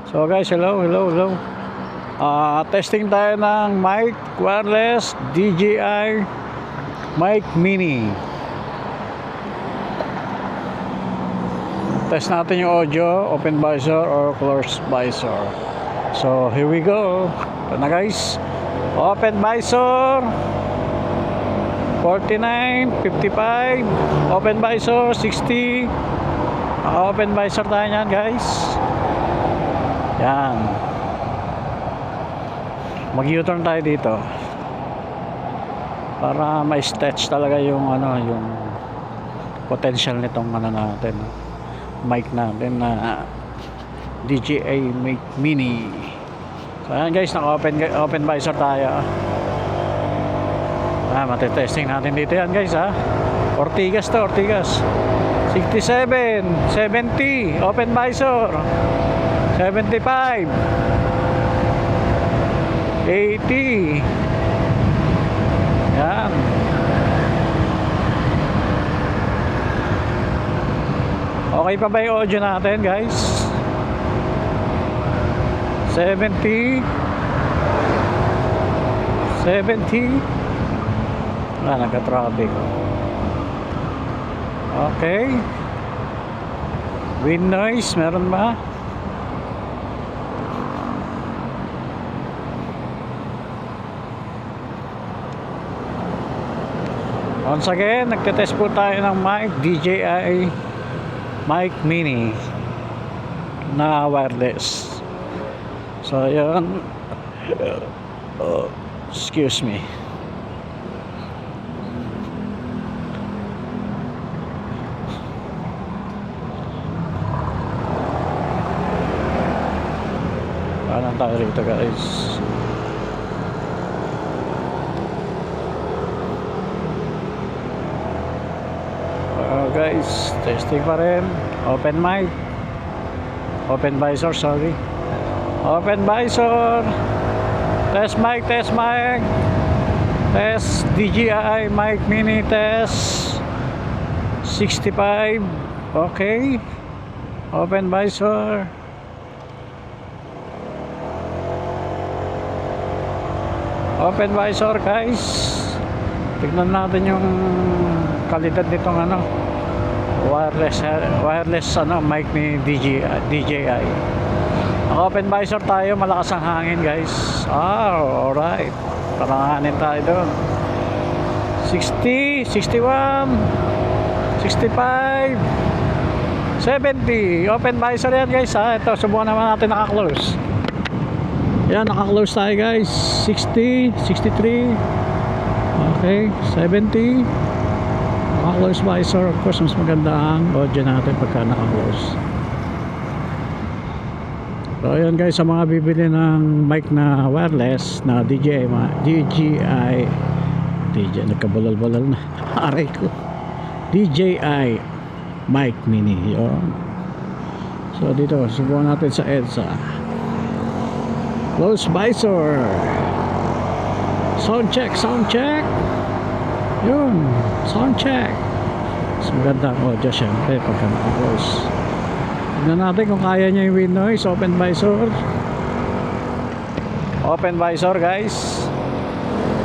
So guys, hello. Testing tayo ng mic wireless DJI mic mini. Test natin yung audio, open visor or closed visor. So here we go. Ito na guys. Open visor 49, 55, open visor 60. Open visor tayo yan guys. Yan. Mag-U-turn tayo dito para ma-stretch talaga yung yung potential nitong natin, mic natin na DJI mic mini. So ayan guys, naka-open visor tayo. Matitesting natin dito yan guys Ortigas to, Ortigas 67, 70 open visor, 75, 80. Yan. Okay pa ba yung audio natin guys? 70, 70. Nagka-traffic. Okay. Wind noise, meron ba? Once again, nagtetest po tayo ng mic DJI mic mini na wireless. So yun. Excuse me. Paano tayo rito guys? Guys, testing pa rin. Open mic, open visor, sorry. Open visor. Test mic, test mic. Test DJI mic mini test 65. Okay. Open visor. Open visor guys. Tignan natin yung kalidad nitong wireless mic ni DJI. Open visor tayo, malakas ang hangin guys. Alright. Paranganin tayo doon. 60, 61, 65, 70. Open visor yan guys Ito, subukan naman natin naka-close. Yan, naka-close tayo guys. 60, 63. Okay, 70. Naka-close visor. Of course, mas maganda ang audio natin pagka naka-close. So ayan guys, sa mga bibili ng mic na wireless na DJI nagkabalal-balal na aray ko, DJI mic mini yun. So dito, subukan natin sa EDSA. Close visor. Sound check. Yun, sound check. Mas maganda ang audio syempre pagka naka-close. Tignan natin kung kaya niya yung wind noise. Open visor. Open visor guys.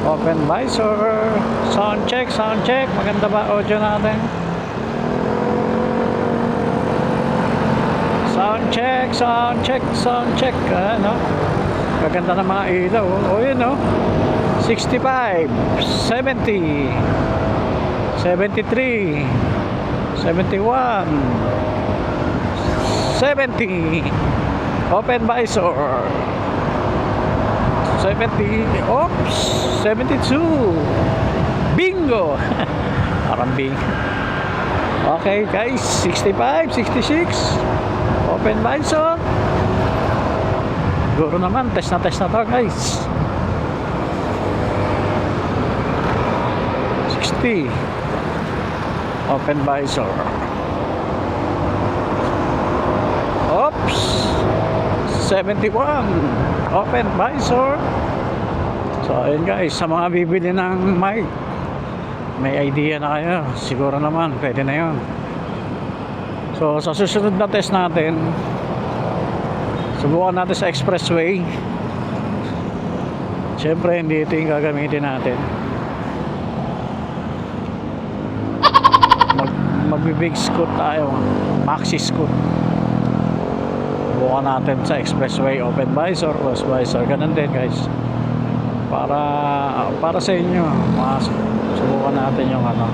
Open visor. Sound check. Maganda ba audio natin? Sound check. Maganda ng mga ilaw. Yun 65, 70, 73, 71, 70. Open visor. 70. Oops, 72. Bingo. Parang bingo. Okay guys, 65, 66. Open visor. Siguro naman, test na to guys. 60. Open visor. Oops, 71. Open visor. So ayun guys, sa mga bibili ng mic, may idea na kayo. Siguro naman, pwede na yun. So sa susunod na test natin, Subukan natin sa expressway. Siyempre hindi ito yung gagamitin natin. Magbibig scoot tayo, maxi scoot. Subukan natin sa expressway, open visor, close visor, ganun din guys. Para sa inyo, subukan natin yung ano,